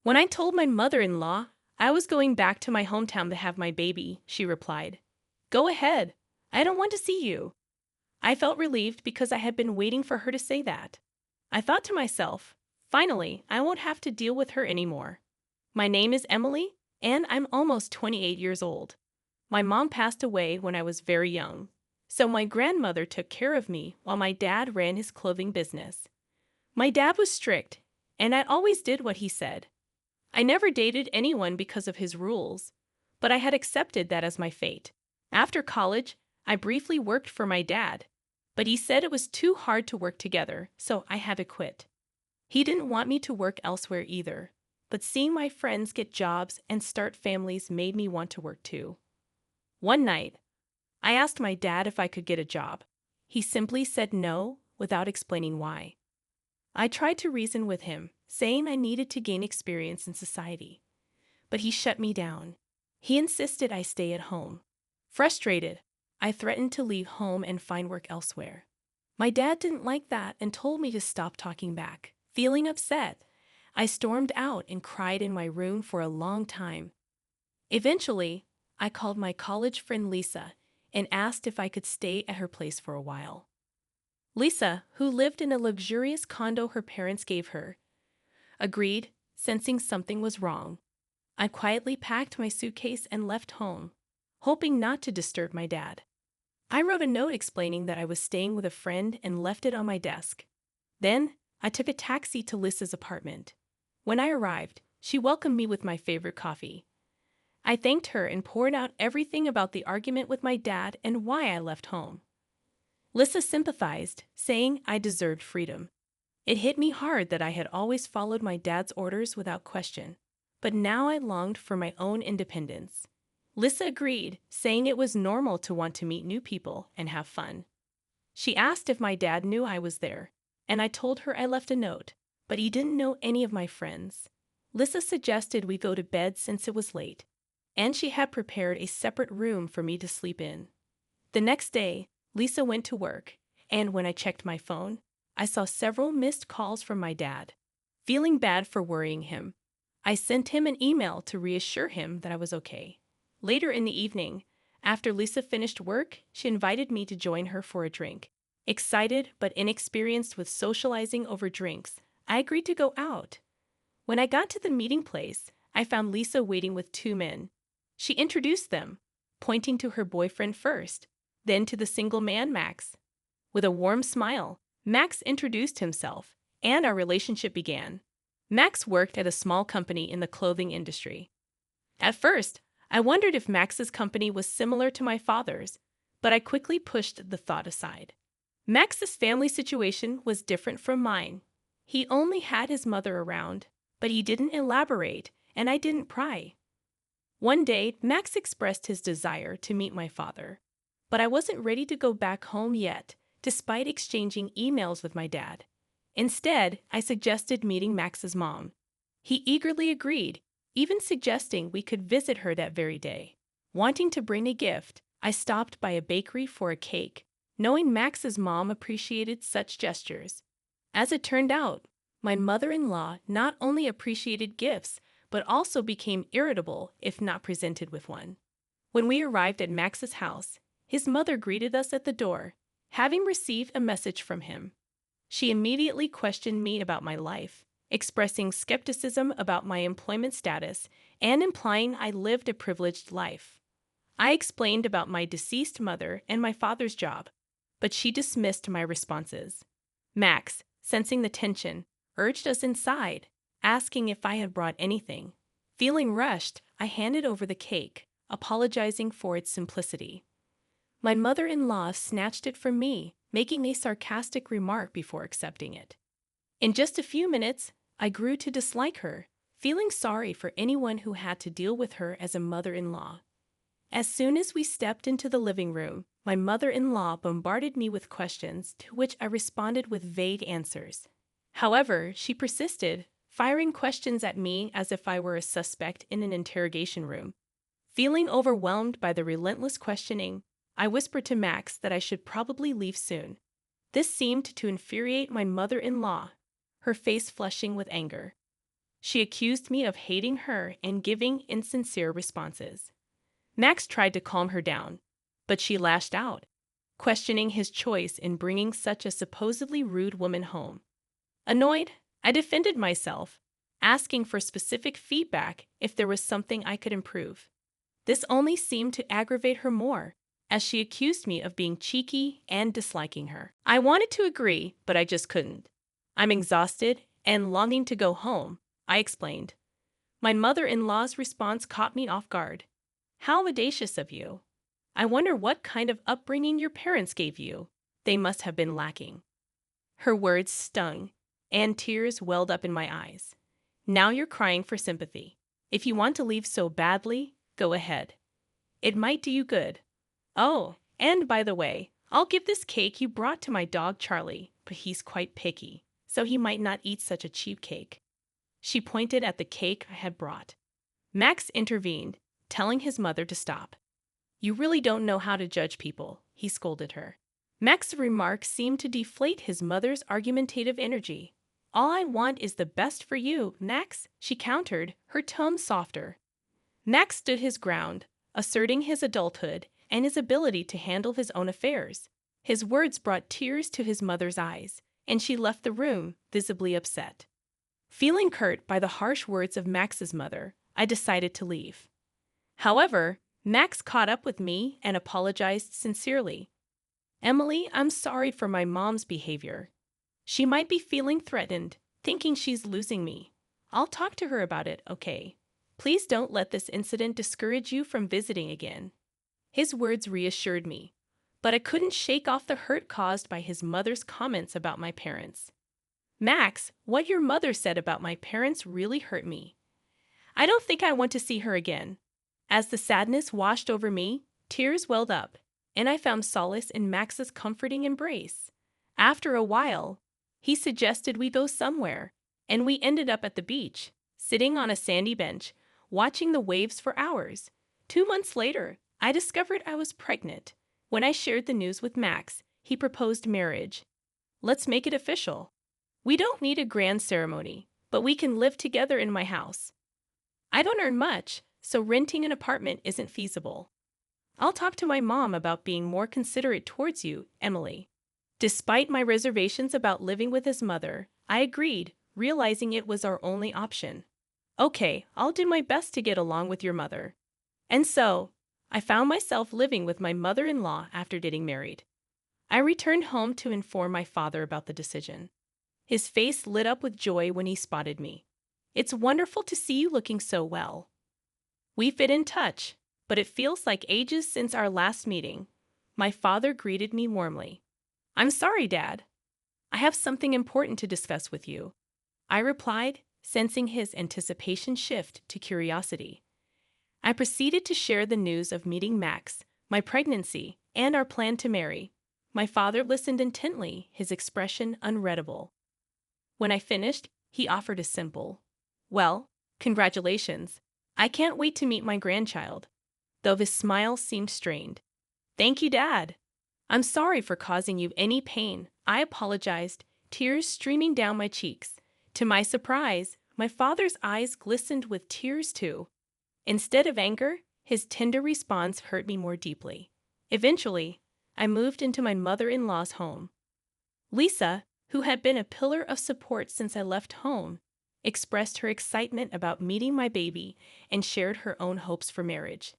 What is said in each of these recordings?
When I told my mother-in-law I was going back to my hometown to have my baby, she replied, "Go ahead. I don't want to see you." I felt relieved because I had been waiting for her to say that. I thought to myself, finally, I won't have to deal with her anymore. My name is Emily, and I'm almost 28 years old. My mom passed away when I was very young, so my grandmother took care of me while my dad ran his clothing business. My dad was strict, and I always did what he said. I never dated anyone because of his rules, but I had accepted that as my fate. After college, I briefly worked for my dad, but he said it was too hard to work together, so I had to quit. He didn't want me to work elsewhere either, but seeing my friends get jobs and start families made me want to work too. One night, I asked my dad if I could get a job. He simply said no without explaining why. I tried to reason with him, saying I needed to gain experience in society, but he shut me down. He insisted I stay at home. Frustrated, I threatened to leave home and find work elsewhere. My dad didn't like that and told me to stop talking back. Feeling upset, I stormed out and cried in my room for a long time. Eventually, I called my college friend Lisa and asked if I could stay at her place for a while. Lisa, who lived in a luxurious condo her parents gave her, agreed, sensing something was wrong. I quietly packed my suitcase and left home, hoping not to disturb my dad. I wrote a note explaining that I was staying with a friend and left it on my desk. Then, I took a taxi to Lisa's apartment. When I arrived, she welcomed me with my favorite coffee. I thanked her and poured out everything about the argument with my dad and why I left home. Lisa sympathized, saying I deserved freedom. It hit me hard that I had always followed my dad's orders without question, but now I longed for my own independence. Lisa agreed, saying it was normal to want to meet new people and have fun. She asked if my dad knew I was there, and I told her I left a note, but he didn't know any of my friends. Lisa suggested we go to bed since it was late, and she had prepared a separate room for me to sleep in. The next day, Lisa went to work, and when I checked my phone, I saw several missed calls from my dad. Feeling bad for worrying him, I sent him an email to reassure him that I was okay. Later in the evening, after Lisa finished work, she invited me to join her for a drink. Excited but inexperienced with socializing over drinks, I agreed to go out. When I got to the meeting place, I found Lisa waiting with two men. She introduced them, pointing to her boyfriend first, then to the single man, Max. With a warm smile, Max introduced himself, and our relationship began. Max worked at a small company in the clothing industry. At first, I wondered if Max's company was similar to my father's, but I quickly pushed the thought aside. Max's family situation was different from mine. He only had his mother around, but he didn't elaborate, and I didn't pry. One day, Max expressed his desire to meet my father, but I wasn't ready to go back home yet, despite exchanging emails with my dad. Instead, I suggested meeting Max's mom. He eagerly agreed, even suggesting we could visit her that very day. Wanting to bring a gift, I stopped by a bakery for a cake, knowing Max's mom appreciated such gestures. As it turned out, my mother-in-law not only appreciated gifts, but also became irritable if not presented with one. When we arrived at Max's house, his mother greeted us at the door, having received a message from him. She immediately questioned me about my life, expressing skepticism about my employment status and implying I lived a privileged life. I explained about my deceased mother and my father's job, but she dismissed my responses. Max, sensing the tension, urged us inside, asking if I had brought anything. Feeling rushed, I handed over the cake, apologizing for its simplicity. My mother-in-law snatched it from me, making a sarcastic remark before accepting it. In just a few minutes, I grew to dislike her, feeling sorry for anyone who had to deal with her as a mother-in-law. As soon as we stepped into the living room, my mother-in-law bombarded me with questions to which I responded with vague answers. However, she persisted, firing questions at me as if I were a suspect in an interrogation room. Feeling overwhelmed by the relentless questioning, I whispered to Max that I should probably leave soon. This seemed to infuriate my mother-in-law, her face flushing with anger. She accused me of hating her and giving insincere responses. Max tried to calm her down, but she lashed out, questioning his choice in bringing such a supposedly rude woman home. Annoyed, I defended myself, asking for specific feedback if there was something I could improve. This only seemed to aggravate her more, as she accused me of being cheeky and disliking her. I wanted to agree, but I just couldn't. I'm exhausted and longing to go home, I explained. My mother-in-law's response caught me off guard. How audacious of you. I wonder what kind of upbringing your parents gave you. They must have been lacking. Her words stung, and tears welled up in my eyes. Now you're crying for sympathy. If you want to leave so badly, go ahead. It might do you good. Oh, and by the way, I'll give this cake you brought to my dog Charlie, but he's quite picky, so he might not eat such a cheap cake. She pointed at the cake I had brought. Max intervened, telling his mother to stop. You really don't know how to judge people, he scolded her. Max's remarks seemed to deflate his mother's argumentative energy. All I want is the best for you, Max, she countered, her tone softer. Max stood his ground, asserting his adulthood and his ability to handle his own affairs. His words brought tears to his mother's eyes, and she left the room, visibly upset. Feeling hurt by the harsh words of Max's mother, I decided to leave. However, Max caught up with me and apologized sincerely. Emily, I'm sorry for my mom's behavior. She might be feeling threatened, thinking she's losing me. I'll talk to her about it, okay? Please don't let this incident discourage you from visiting again. His words reassured me, but I couldn't shake off the hurt caused by his mother's comments about my parents. Max, what your mother said about my parents really hurt me. I don't think I want to see her again. As the sadness washed over me, tears welled up, and I found solace in Max's comforting embrace. After a while, he suggested we go somewhere, and we ended up at the beach, sitting on a sandy bench, watching the waves for hours. 2 months later, I discovered I was pregnant. When I shared the news with Max, he proposed marriage. Let's make it official. We don't need a grand ceremony, but we can live together in my house. I don't earn much, so renting an apartment isn't feasible. I'll talk to my mom about being more considerate towards you, Emily. Despite my reservations about living with his mother, I agreed, realizing it was our only option. Okay, I'll do my best to get along with your mother. And so, I found myself living with my mother-in-law after getting married. I returned home to inform my father about the decision. His face lit up with joy when he spotted me. It's wonderful to see you looking so well. We've been in touch, but it feels like ages since our last meeting. My father greeted me warmly. I'm sorry, Dad. I have something important to discuss with you, I replied, sensing his anticipation shift to curiosity. I proceeded to share the news of meeting Max, my pregnancy, and our plan to marry. My father listened intently, his expression unreadable. When I finished, he offered a simple, "Well, congratulations. I can't wait to meet my grandchild," though his smile seemed strained. "Thank you, Dad. I'm sorry for causing you any pain," I apologized, tears streaming down my cheeks. To my surprise, my father's eyes glistened with tears too. Instead of anger, his tender response hurt me more deeply. Eventually, I moved into my mother-in-law's home. Lisa, who had been a pillar of support since I left home, expressed her excitement about meeting my baby and shared her own hopes for marriage.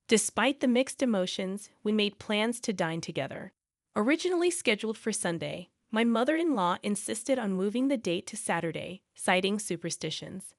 Despite the mixed emotions, we made plans to dine together. Originally scheduled for Sunday, my mother-in-law insisted on moving the date to Saturday, citing superstitions.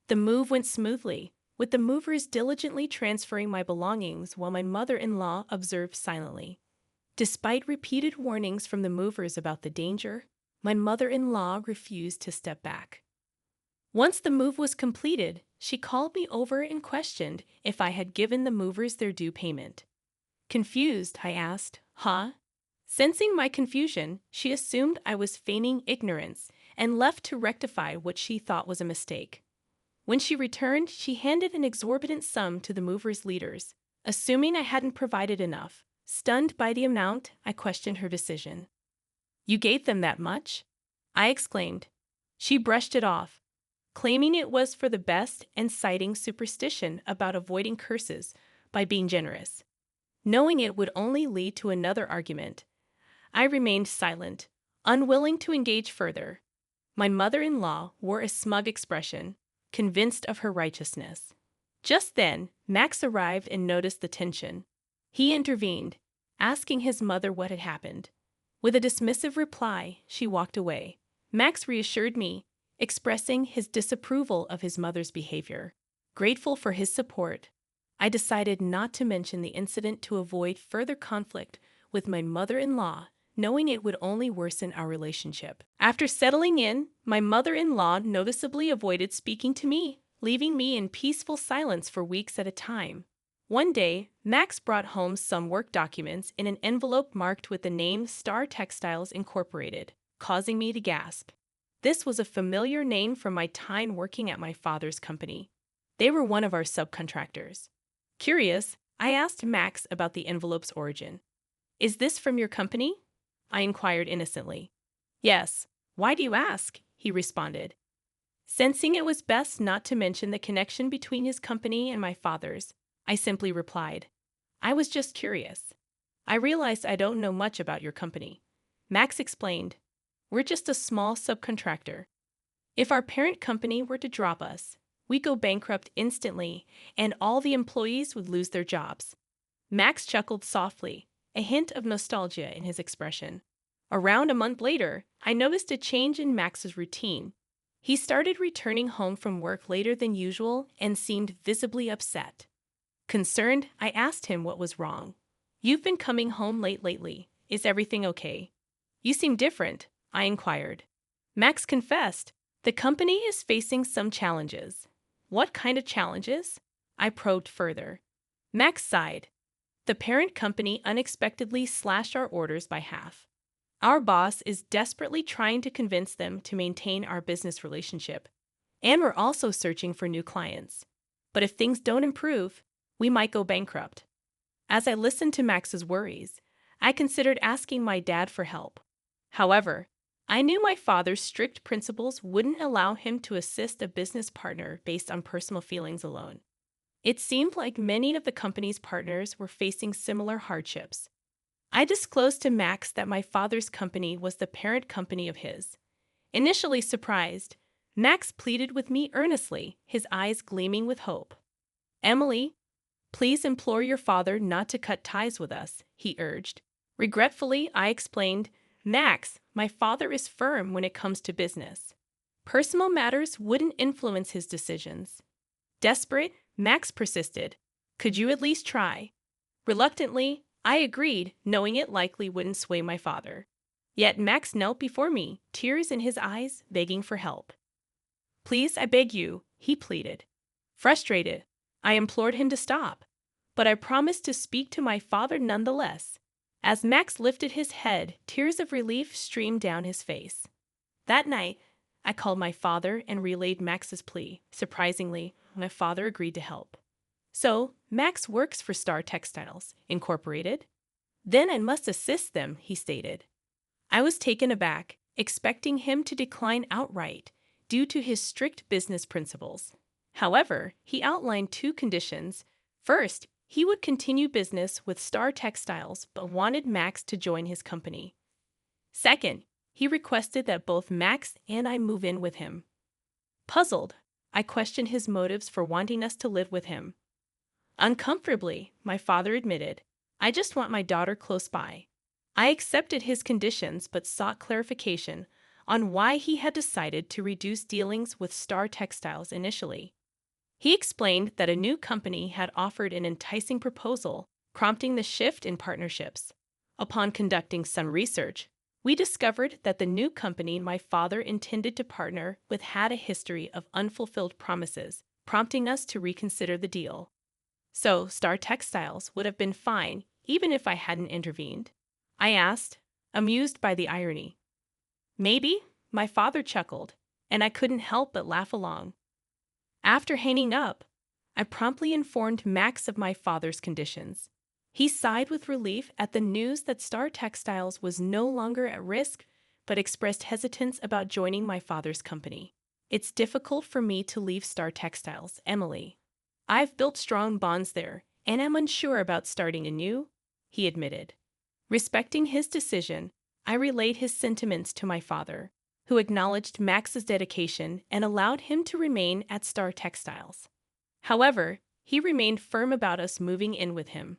The move went smoothly, with the movers diligently transferring my belongings while my mother-in-law observed silently. Despite repeated warnings from the movers about the danger, my mother-in-law refused to step back. Once the move was completed, she called me over and questioned if I had given the movers their due payment. Confused, I asked, "Huh?" Sensing my confusion, she assumed I was feigning ignorance and left to rectify what she thought was a mistake. When she returned, she handed an exorbitant sum to the movers' leaders, assuming I hadn't provided enough. Stunned by the amount, I questioned her decision. "You gave them that much?" I exclaimed. She brushed it off. claiming it was for the best and citing superstition about avoiding curses by being generous. Knowing it would only lead to another argument, I remained silent, unwilling to engage further. My mother-in-law wore a smug expression, convinced of her righteousness. Just then, Max arrived and noticed the tension. He intervened, asking his mother what had happened. With a dismissive reply, she walked away. Max reassured me, expressing his disapproval of his mother's behavior. Grateful for his support, I decided not to mention the incident to avoid further conflict with my mother-in-law, knowing it would only worsen our relationship. After settling in, my mother-in-law noticeably avoided speaking to me, leaving me in peaceful silence for weeks at a time. One day, Max brought home some work documents in an envelope marked with the name Star Textiles Incorporated, causing me to gasp. This was a familiar name from my time working at my father's company. They were one of our subcontractors. Curious, I asked Max about the envelope's origin. "Is this from your company?" I inquired innocently. "Yes. Why do you ask?" he responded. Sensing it was best not to mention the connection between his company and my father's, I simply replied, "I was just curious. I realized I don't know much about your company." Max explained, "We're just a small subcontractor. If our parent company were to drop us, we'd go bankrupt instantly, and all the employees would lose their jobs." Max chuckled softly, a hint of nostalgia in his expression. Around a month later, I noticed a change in Max's routine. He started returning home from work later than usual and seemed visibly upset. Concerned, I asked him what was wrong. "You've been coming home late lately. Is everything okay?" "You seem different," I inquired. Max confessed, "The company is facing some challenges." "What kind of challenges?" I probed further. Max sighed. "The parent company unexpectedly slashed our orders by half. Our boss is desperately trying to convince them to maintain our business relationship, and we're also searching for new clients. But if things don't improve, we might go bankrupt." As I listened to Max's worries, I considered asking my dad for help. However, I knew my father's strict principles wouldn't allow him to assist a business partner based on personal feelings alone. It seemed like many of the company's partners were facing similar hardships. I disclosed to Max that my father's company was the parent company of his. Initially surprised, Max pleaded with me earnestly, his eyes gleaming with hope. "Emily, please implore your father not to cut ties with us," he urged. Regretfully, I explained, "Max, my father is firm when it comes to business. Personal matters wouldn't influence his decisions." Desperate, Max persisted. "Could you at least try?" Reluctantly, I agreed, knowing it likely wouldn't sway my father. Yet Max knelt before me, tears in his eyes, begging for help. "Please, I beg you," he pleaded. Frustrated, I implored him to stop, but I promised to speak to my father nonetheless. As Max lifted his head, tears of relief streamed down his face. That night, I called my father and relayed Max's plea. Surprisingly, my father agreed to help. "So, Max works for Star Textiles Incorporated? Then I must assist them," he stated. I was taken aback, expecting him to decline outright due to his strict business principles. However, he outlined two conditions. First, he would continue business with Star Textiles but wanted Max to join his company. Second, he requested that both Max and I move in with him. Puzzled, I questioned his motives for wanting us to live with him. "Uncomfortably," my father admitted. "I just want my daughter close by." I accepted his conditions but sought clarification on why he had decided to reduce dealings with Star Textiles initially. He explained that a new company had offered an enticing proposal, prompting the shift in partnerships. Upon conducting some research, we discovered that the new company my father intended to partner with had a history of unfulfilled promises, prompting us to reconsider the deal. So, Star Textiles would have been fine even if I hadn't intervened? I asked, amused by the irony. "Maybe," my father chuckled, and I couldn't help but laugh along. After hanging up, I promptly informed Max of my father's conditions. He sighed with relief at the news that Star Textiles was no longer at risk, but expressed hesitance about joining my father's company. It's difficult for me to leave Star Textiles, Emily. I've built strong bonds there, and am unsure about starting anew, he admitted. Respecting his decision, I relayed his sentiments to my father, who acknowledged Max's dedication and allowed him to remain at Star Textiles. However, he remained firm about us moving in with him.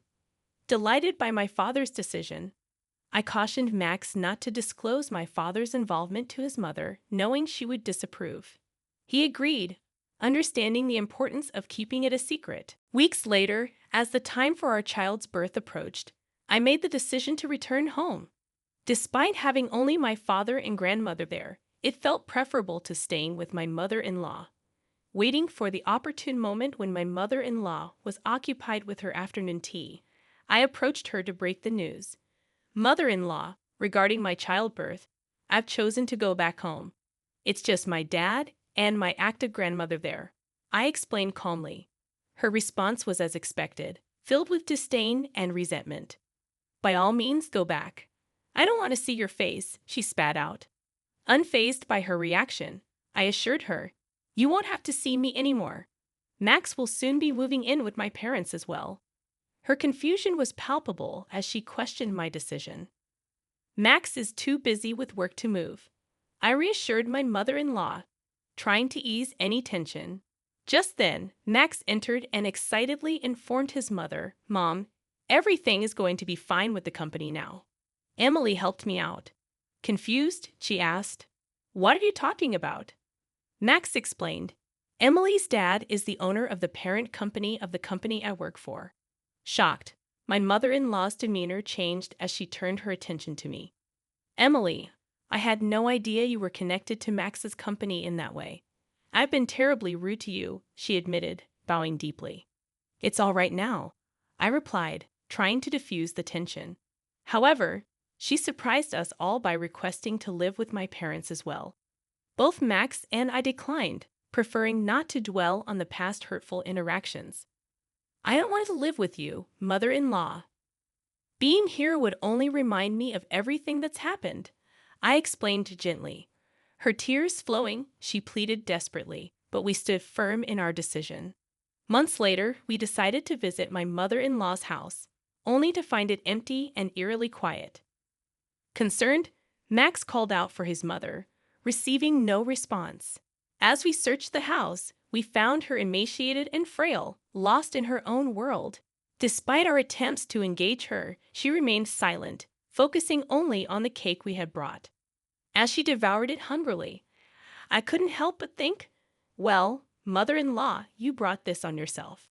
Delighted by my father's decision, I cautioned Max not to disclose my father's involvement to his mother, knowing she would disapprove. He agreed, understanding the importance of keeping it a secret. Weeks later, as the time for our child's birth approached, I made the decision to return home. Despite having only my father and grandmother there, it felt preferable to staying with my mother-in-law. Waiting for the opportune moment when my mother-in-law was occupied with her afternoon tea, I approached her to break the news. Mother-in-law, regarding my childbirth, I've chosen to go back home. It's just my dad and my active grandmother there, I explained calmly. Her response was as expected, filled with disdain and resentment. By all means, go back. I don't want to see your face, she spat out. Unfazed by her reaction, I assured her, you won't have to see me anymore. Max will soon be moving in with my parents as well. Her confusion was palpable as she questioned my decision. Max is too busy with work to move, I reassured my mother-in-law, trying to ease any tension. Just then, Max entered and excitedly informed his mother, Mom, everything is going to be fine with the company now. Emily helped me out. Confused, she asked, what are you talking about? Max explained, Emily's dad is the owner of the parent company of the company I work for. Shocked, my mother-in-law's demeanor changed as she turned her attention to me. Emily, I had no idea you were connected to Max's company in that way. I've been terribly rude to you, she admitted, bowing deeply. It's all right now, I replied, trying to diffuse the tension. However, she surprised us all by requesting to live with my parents as well. Both Max and I declined, preferring not to dwell on the past hurtful interactions. I don't want to live with you, mother-in-law. Being here would only remind me of everything that's happened, I explained gently. Her tears flowing, she pleaded desperately, but we stood firm in our decision. Months later, we decided to visit my mother-in-law's house, only to find it empty and eerily quiet. Concerned, Max called out for his mother, receiving no response. As we searched the house, we found her emaciated and frail, lost in her own world. Despite our attempts to engage her, she remained silent, focusing only on the cake we had brought. As she devoured it hungrily, I couldn't help but think, well, mother-in-law, you brought this on yourself.